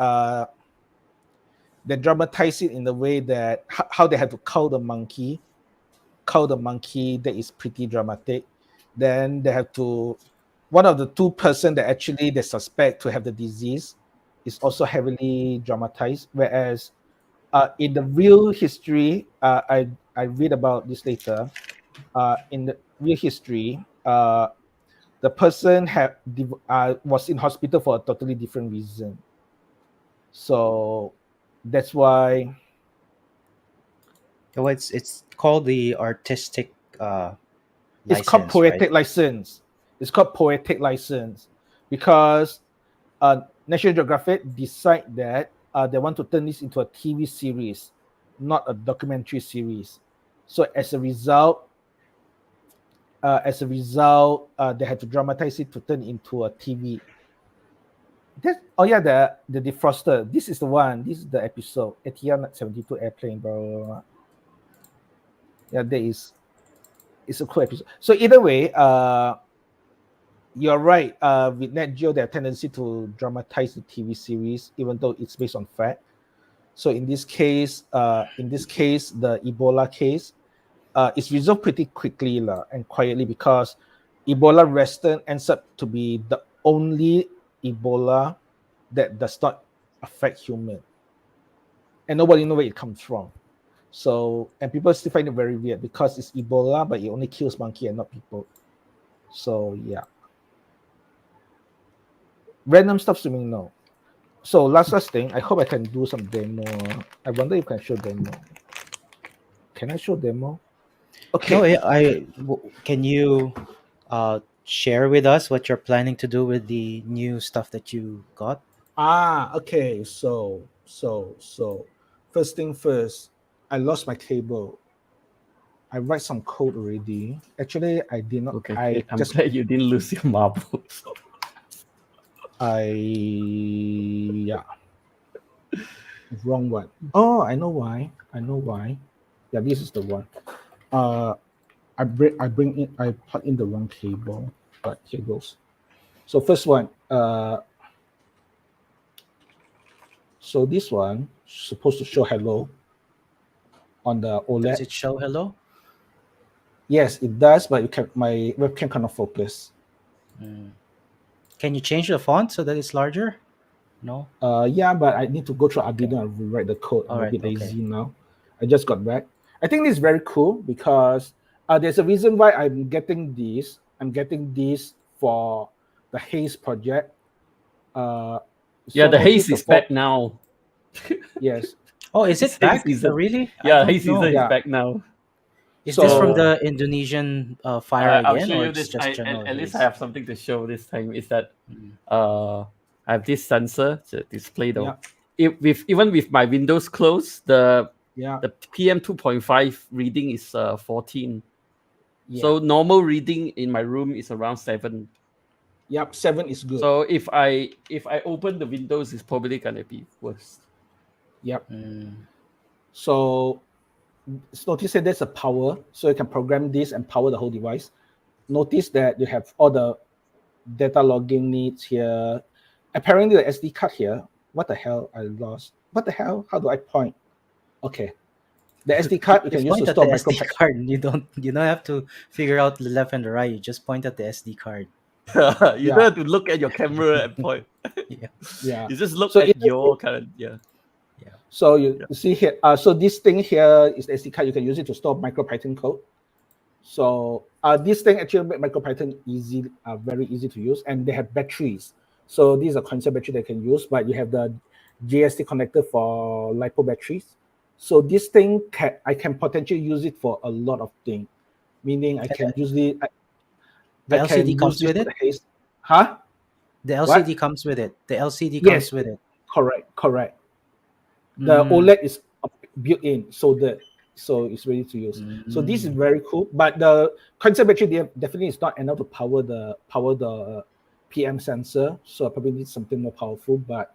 they dramatize it in the way that how they had to cull the monkey. That is pretty dramatic. Then they have to, one of the two person that actually they suspect to have the disease is also heavily dramatized, whereas in the real history, I read about this later. In the real history, the person was in hospital for a totally different reason. So that's why. Oh, it's called the artistic It's called license, poetic right? license. It's called poetic license because National Geographic decide that they want to turn this into a TV series, not a documentary series. So as a result, they had to dramatize it to turn into a TV. The defroster. This is the one. This is the episode. ATR 72 airplane, blah, blah, blah. Yeah, it's a cool episode. So either way, you're right. With Nat Geo, they have tendency to dramatize the TV series, even though it's based on fact. So in this case, the Ebola case, it's resolved pretty quickly and quietly because Ebola Western ends up to be the only Ebola that does not affect human, and nobody knows where it comes from. So, and people still find it very weird because it's Ebola, but it only kills monkey and not people. So yeah, random stuff swimming no. So last thing, I hope I can do some demo. I wonder if I can show demo. Can I show demo? Okay. No, can you share with us what you're planning to do with the new stuff that you got? Okay. So first thing first, I lost my table. I write some code already. Actually, I did not. Okay, I'm glad you didn't lose your marbles. Yeah. Wrong one. Oh, I know why. Yeah, this is the one. I plug in the wrong cable, but here goes. So first one, so this one supposed to show hello on the OLED. Does it show hello? Yes, it does, but my webcam cannot focus. Can you change the font so that it's larger? No. Yeah, but I need to go through Arduino and rewrite the code. I'm a bit lazy now. I just got back. I think this is very cool because there's a reason why I'm getting this. I'm getting this for the Haze project. The Haze is back now. Yes. Oh, is it back? Really? Yeah, Haze season is back now. Is this from the Indonesian fire again? I'll show you or this. Just at least I have something to show this time. Is that I have this sensor to display the even with my windows closed, the PM 2.5 reading is 14. So normal reading in my room is around 7. Yep, 7 is good. So if I open the windows, it's probably gonna be worse. Yep. So notice that there's a power, so you can program this and power the whole device. Notice that you have all the data logging needs here. Apparently the SD card here. What the hell? I lost. What the hell? How do I point? Okay. The SD card you can use to store micro card. You don't have to figure out the left and the right. You just point at the SD card. You don't have to look at your camera and point. Yeah. You just look at your current. So you see here. So this thing here is the SD card. You can use it to store MicroPython code. So this thing actually make MicroPython easy, very easy to use, and they have batteries. So these are concept battery they can use, but you have the JST connector for LiPo batteries. So this thing I can potentially use it for a lot of things. Meaning I can use it. The LCD comes with it? Huh? The LCD comes with it. The LCD comes with it. Correct. The OLED is built in, so it's ready to use. So this is very cool. But the concept battery definitely is not enough to power the PM sensor. So I probably need something more powerful. But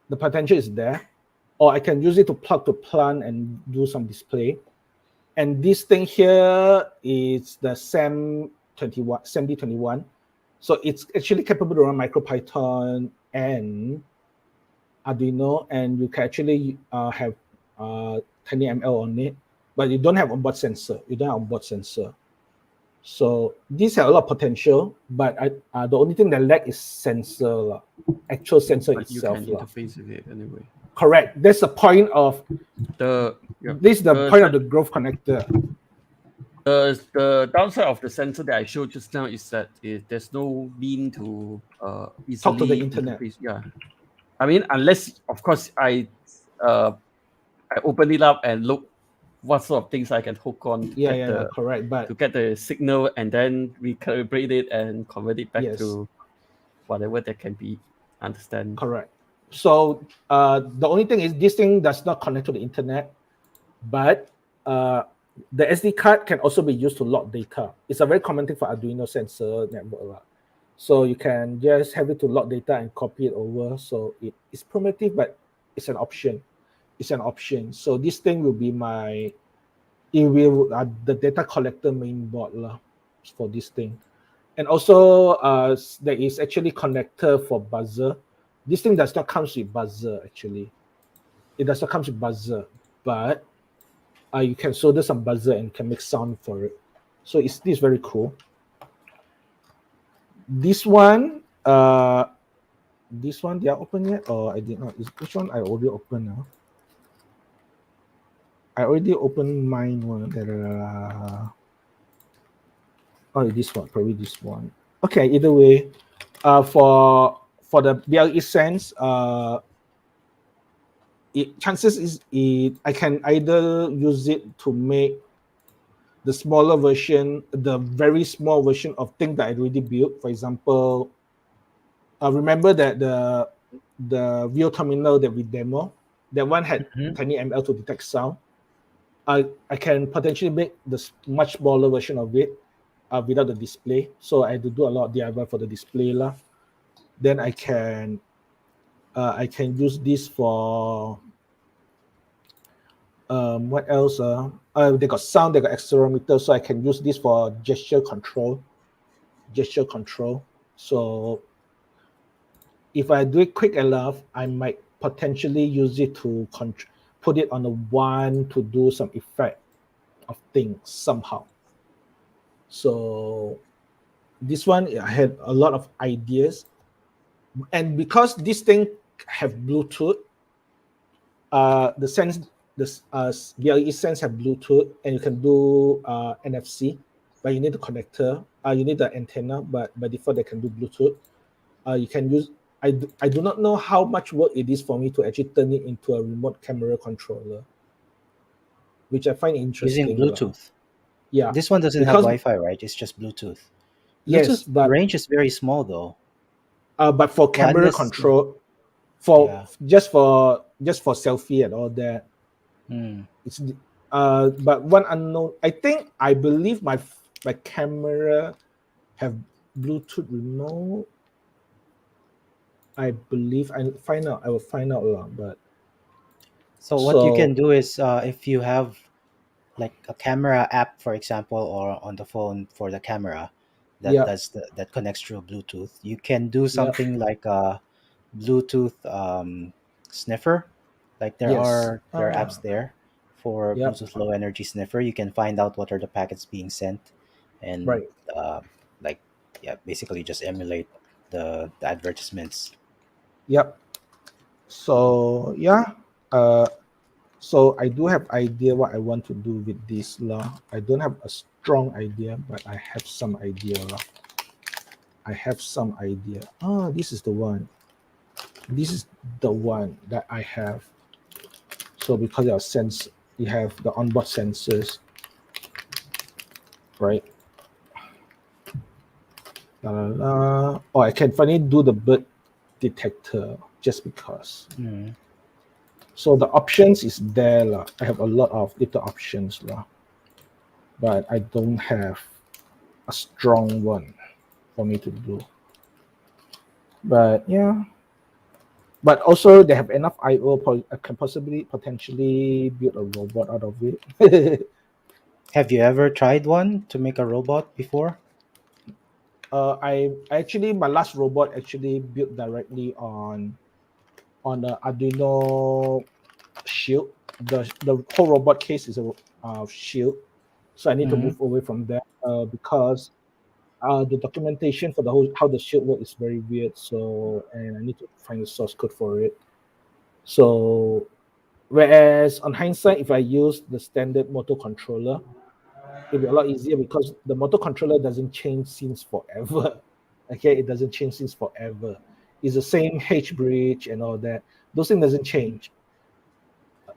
the potential is there. Or I can use it to plug to plant and do some display. And this thing here is the SAMD21. So it's actually capable to run MicroPython and Arduino, and you can actually have TinyML on it, but you don't have onboard sensor. So these have a lot of potential, but the only thing that lack is sensor, actual sensor itself. You can interface with it anyway. Correct. That's the point of this is the point of the growth connector. The downside of the sensor that I showed just now is that there's no mean to easily talk to the internet. Yeah, I mean, unless of course I open it up and look what sort of things I can hook on to correct. But to get the signal and then recalibrate it and convert it back Yes. to whatever that can be understand. Correct. So the only thing is this thing does not connect to the internet, but the SD card can also be used to log data. It's a very common thing for Arduino sensor network. So you can just have it to log data and copy it over. So it's primitive, but it's an option. It's an option. So this thing will be the data collector main board for this thing. And also there is actually connector for buzzer. This thing does not come with buzzer actually. It does not come with buzzer, but you can solder some buzzer and can make sound for it. So this is very cool. This one, did I open yet? Or I did not. Which one I already opened now? I already opened mine one. This one, probably this one. Okay, either way, for the BLE Sense, chances is I can either use it to make the smaller version, the very small version of thing that I already built. For example, remember that the VO terminal that we demo, that one had tiny ML to detect sound. I can potentially make the much smaller version of it without the display. So I do a lot of DIY for the display lah. Then I can use this for what else? They got sound, they got accelerometer, so I can use this for gesture control. So if I do it quick enough, I might potentially use it to put it on the one to do some effect of things somehow. So this one, I had a lot of ideas, and because this thing have Bluetooth, the BLE Sense have Bluetooth, and you can do NFC, but you need the connector. You need the antenna, but by default they can do Bluetooth. You can use. I do not know how much work it is for me to actually turn it into a remote camera controller, which I find interesting. Using Bluetooth. Yeah. This one doesn't have Wi-Fi, right? It's just Bluetooth. Yes, but range is very small though. But for camera control, just for selfie and all that, it's but one unknown. I believe my camera have Bluetooth remote. I believe I will find out but so what you can do is if you have like a camera app, for example, or on the phone for the camera that connects through Bluetooth, you can do something like a Bluetooth sniffer. Like there are apps there for Bluetooth low energy sniffer. You can find out what are the packets being sent, and basically just emulate the advertisements. Yep. So so I do have idea what I want to do with this law. I don't have a strong idea, but I have some idea. This is the one. This is the one that I have. So because you have the onboard sensors, right? I can finally do the bird detector just because. So the options is there lah. I have a lot of little options lah, but I don't have a strong one for me to do. But yeah, but also they have enough I/O. I can potentially build a robot out of it. Have you ever tried one to make a robot before? I actually, my last robot actually built directly on the Arduino shield. The whole robot case is a shield, so I need to move away from that because the documentation for how the shield works is very weird. So, and I need to find the source code for it. So, whereas on hindsight, if I use the standard motor controller, it'll be a lot easier because the motor controller doesn't change since forever. Okay, it doesn't change since forever. It's the same H bridge and all that. Those things doesn't change.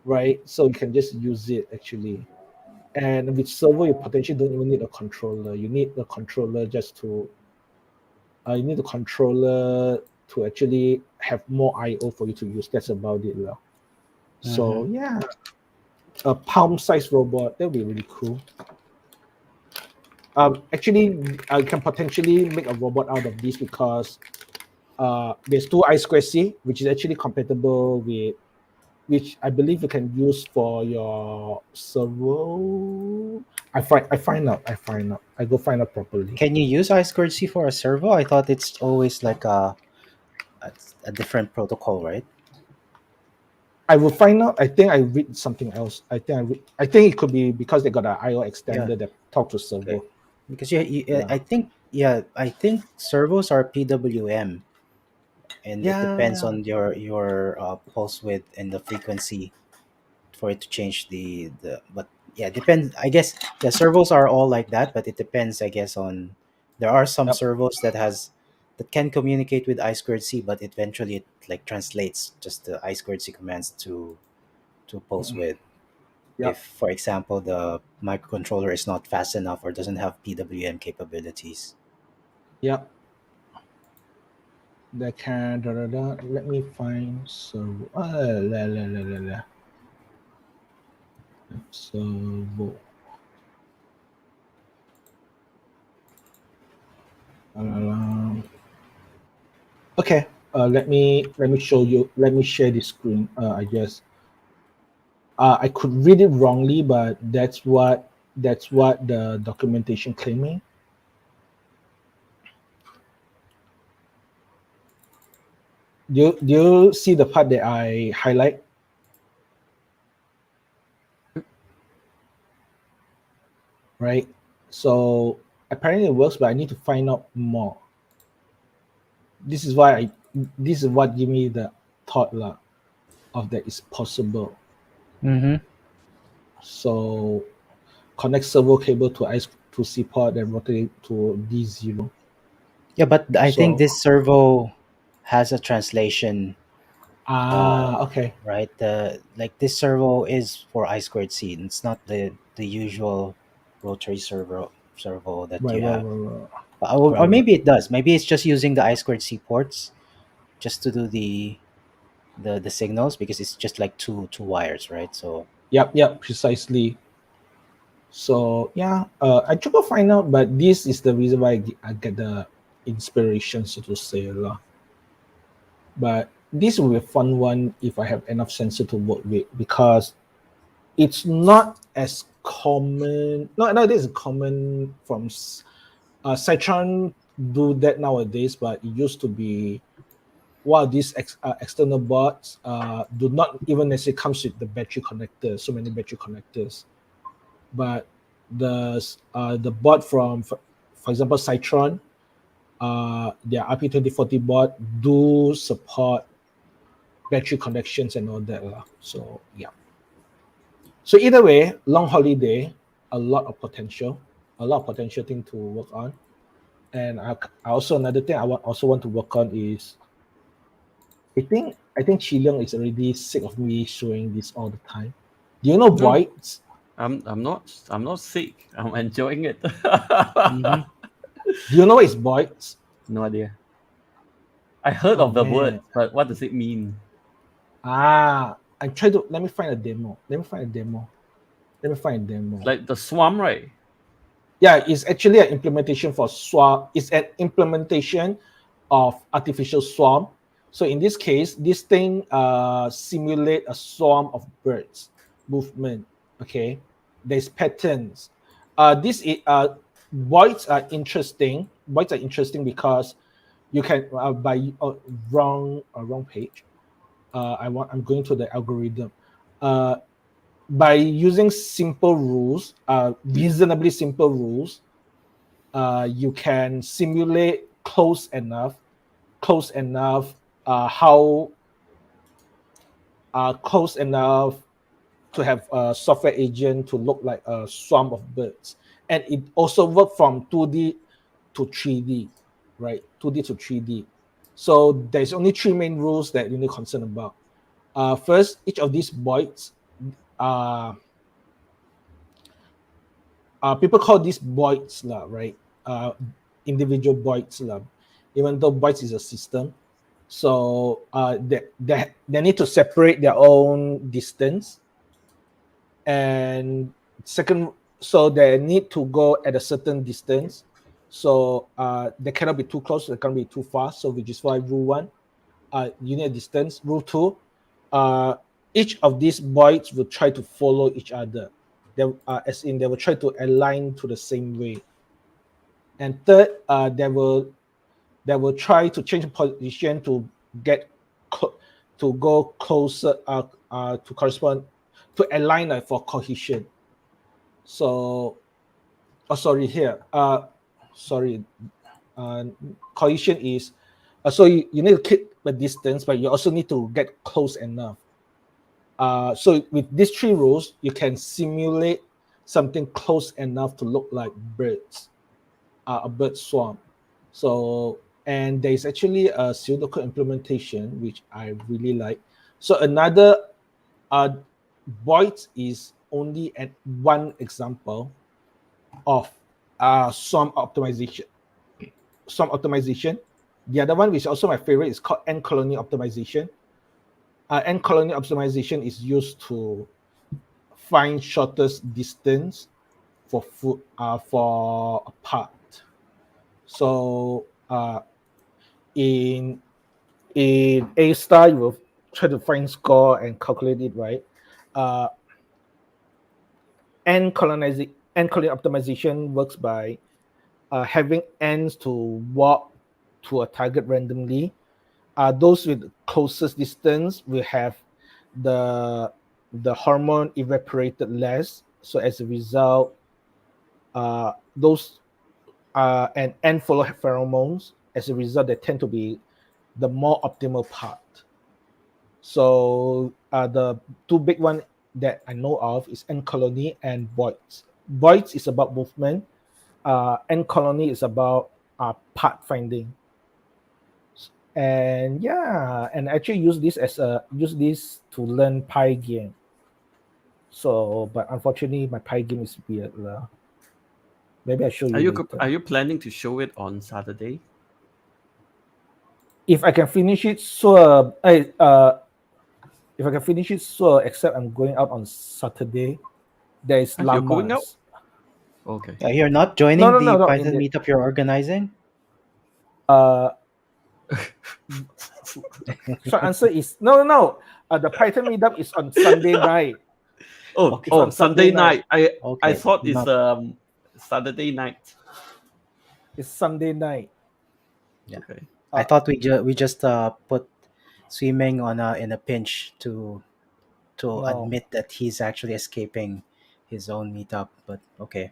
right? So you can just use it actually. And with server, you potentially don't even need a controller. You need the controller just to you need the controller to actually have more I/O for you to use. That's about it, lah. So yeah, a palm-sized robot, that would be really cool. Actually, I can potentially make a robot out of this because there's two I2C, which is actually compatible with, which I believe you can use for your servo. I find out. I go find out properly. Can you use I2C for a servo? I thought it's always like a different protocol, right? I will find out. I think I read something else. I think it could be because they got an I/O extender that talk to servo. Okay. Because I think servos are PWM, and it depends on your pulse width and the frequency for it to change the. But yeah, depends. I guess the servos are all like that, but it depends. I guess on there are some servos that can communicate with I2C, but eventually it like translates just the I2C commands to pulse width. If, for example, the microcontroller is not fast enough or doesn't have PWM capabilities. Yep. That can let me find servo. Servo. Okay. Let me show you. Let me share the screen. I guess. I could read it wrongly, but that's what the documentation claiming. Do you see the part that I highlight? Right. So apparently it works, but I need to find out more. This is what give me the thought of that is possible. So connect servo cable to I2C port and rotate it to D0. Yeah, but I think this servo has a translation. Okay. Right. Like this servo is for I2C. It's not the usual rotary servo that you have. Or maybe it does. Maybe it's just using the I2C ports just to do the signals, because it's just like two wires, right? So Yep, precisely. So yeah, I try to find out, but this is the reason why I get the inspiration, so to say, But this will be a fun one if I have enough sensor to work with, because it's not as common. No, this is common from Citron do that nowadays, but it used to be. While these external boards do not even necessarily comes with the battery connectors, so many battery connectors, but the board from, for example, Citron, their RP2040 board do support battery connections and all that. So yeah. So either way, long holiday, a lot of potential thing to work on. And I also, another thing I also want to work on is, I think Chi Leong is already sick of me showing this all the time. Do you know voids? I'm not sick. I'm enjoying it. Do you know what is voids? No idea. I heard of the word, but what does it mean? I'm trying to let me find a demo. Like the swarm, right? Yeah, it's actually an implementation for swarm. It's an implementation of artificial swarm. So in this case, this thing simulate a swarm of birds movement. Okay, there's patterns. This is voids are interesting. Voids are interesting because you can by wrong page. I'm going to the algorithm. By using simple rules, reasonably simple rules, you can simulate close enough how close enough to have a software agent to look like a swarm of birds. And it also works from 2D to 3D, right? 2D to 3D. So there's only three main rules that you need to concern about. First, each of these voids people call these bytes, right? Individual bytes, even though bytes is a system. So they need to separate their own distance. And second, so they need to go at a certain distance. So they cannot be too close, they cannot be too far. So which is why rule 1, unit distance. Rule 2, each of these bytes will try to follow each other. They, as in they will try to align to the same way. And third, they will try to change position to get to go closer to correspond to align for cohesion. So, cohesion is so you need to keep the distance, but you also need to get close enough. So with these 3 rules, you can simulate something close enough to look like birds, a bird swarm. So, and there's actually a pseudocode implementation which I really like. So another bytes is only one example of swarm optimization. The other one, which is also my favorite, is called end colony optimization. End colony optimization is used to find shortest distance for a part. So in A star, you will try to find score and calculate it, right? End colony optimization works by having ends to walk to a target randomly. Those with closest distance will have the hormone evaporated less. So as a result, those and end follow pheromones. As a result, they tend to be the more optimal part. So the 2 big ones that I know of is end colony and bytes. Bytes is about movement. End colony is about part finding. And yeah, and actually use this to learn Pygame. So, but unfortunately, my Pygame is weird. Maybe I show you. Are you planning to show it on Saturday? If I can finish it, sure. If I can finish it, sure. Except I'm going out on Saturday. There is llamas. You're going out? Okay. You're not joining the Python meetup you're organizing? So answer is no. The Python meetup is on Sunday night. Sunday night. I thought it's Saturday night. It's Sunday night. Yeah. Okay. I thought we just put Swimming on in a pinch to admit that he's actually escaping his own meetup, but okay.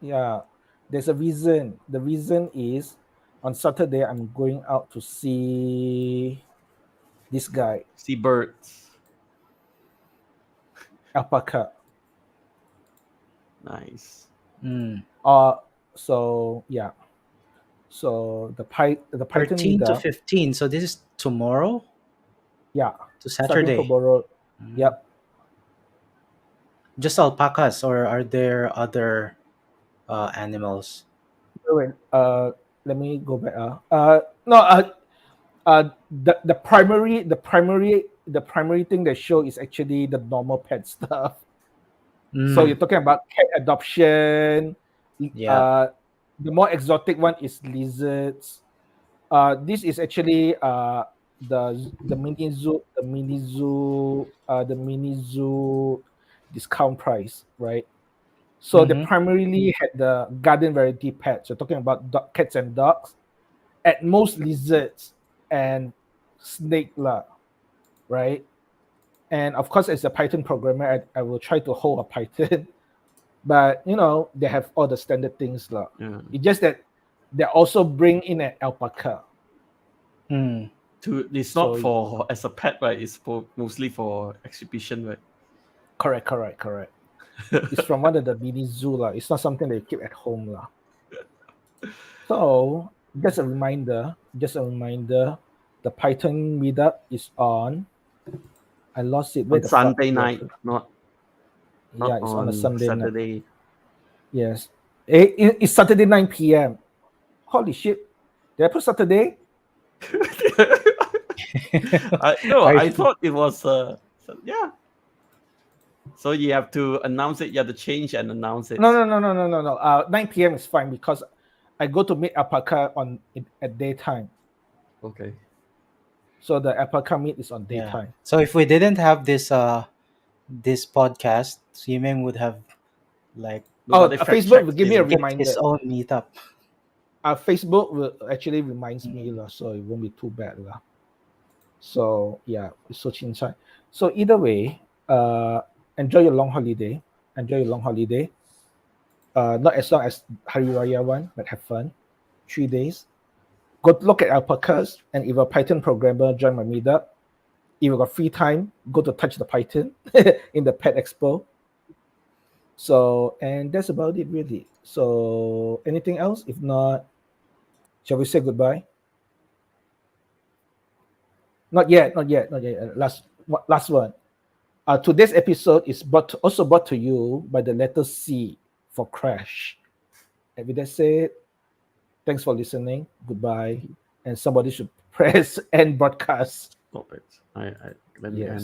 Yeah, there's a reason. The reason is on Saturday I'm going out to see this guy. See birds. Alpaca. Nice. So yeah. So the Python 13 to 15. So this is tomorrow? Yeah. To Saturday. Tomorrow. Yep. Just alpacas, or are there other animals? Wait, let me go back. The primary thing they show is actually the normal pet stuff. So you're talking about cat adoption. Yeah. The more exotic one is lizards. This is actually the mini zoo discount price, right? So they primarily had the garden variety pets. You're talking about cats and dogs, at most lizards and snake, right? And of course, as a Python programmer, I will try to hold a Python, but they have all the standard things, Yeah. It's just that they also bring in an alpaca. It's not for as a pet, right? It's mostly for exhibition, right? Correct. It's from one of the mini zoo, It's not something that you keep at home, So just a reminder, the Python meetup is on. I lost it. On Sunday night, not Not Yeah, it's on a Sunday night. Saturday. Yes. It's Saturday 9 p.m. Holy shit. Did I put Saturday? I thought it was yeah. So you have to announce it. You have to change and announce it. No. 9 p.m. is fine because I go to meet Alpaca at daytime. Okay. So the Alpaca meet is on Yeah. daytime. So if we didn't have this this podcast, Yimeng would have like Nobody fact Facebook will checked give me a him. skipped reminder. his own meetup. Facebook will actually reminds me, so it won't be too bad. So yeah, it's so chincai. So either way, enjoy your long holiday. Enjoy your long holiday. Not as long as Hari Raya one, but have fun. 3 days. Go look at alpacas, and if you're a Python programmer, join my meetup. If you've got free time, go to Touch the Python in the Pet Expo. So, and that's about it really. So anything else? If not, shall we say goodbye? Not yet. Last one. Today's episode is also brought to you by the letter C for crash. And with that said, thanks for listening. Goodbye. And somebody should press end broadcast. Stop it. Let me Yes. end.